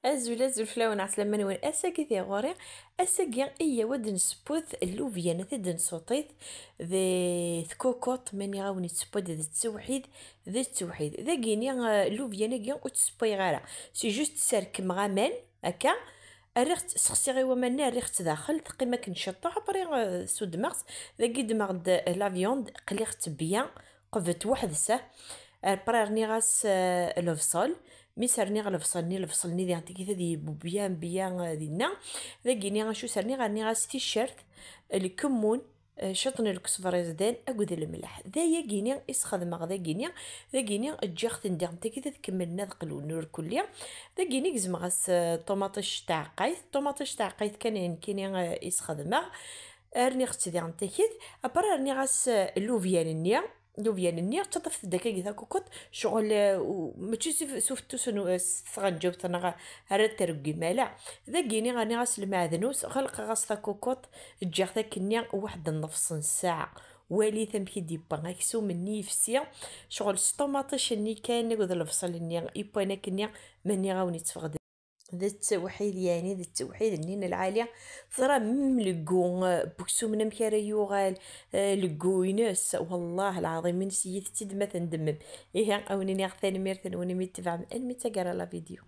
الزول فلاون عسلامة وين اساكي ثي غوري اساكي ايا ود نسبوث اللوفيانا تد نسوطيث ذي ثكوكوط من يغاوني تسبود ذي التوحيد ذا كيني اللوفيانا كيا وتسبوي غارة سي جوست سارك مغامان هكا الريخت سخسي غي ومانا الريخت داخل تقيما كنشطو عبري سود مغس ذا كي دمغد لافيوند قليخت بيان قفت واحد سه برارني غاس الفصل مي سرني غا الفصلني دي عندي كذا دي بيان دينا ذاكيني غاشو سرني غاني غاس تيشيرت الكمون شطن الكسفريزدان اكود الملح ذايا كينيا اسخدم ذاكينيا الجاخت ندير انت كذا تكملنا ذقلون نور كليا ذاكيني كزم غاس طوماطيش تاع قيث كان كينيا اسخدم ارني اختي دي انت كذا ابرا ارني غاس لوفيان النير تطف دكاكي ذا كوكوت شغل ماشي سوفتو سنو ثغنجوب ثنا هرا ترقي مالا ذا كيني غاني غاس المعدنوس خلق غاس ذا كوكوت جا ذاك النير واحد النص ساعه والي ثمكي ديبا غاكسو مني فسيا شغل سطوماطيش ني كان نقول الفصل النير يبانا كنيا مني غاوني تفقد ذا التوحيد ذا التوحيد النين العالية ثرى لقو بوكسو من مكارا يوغال لقو ينس والله العظيم من سيد تدمة ندمم إيه أونيني أغثاني ميرثن ونمي تبع المي تقرا لا فيديو.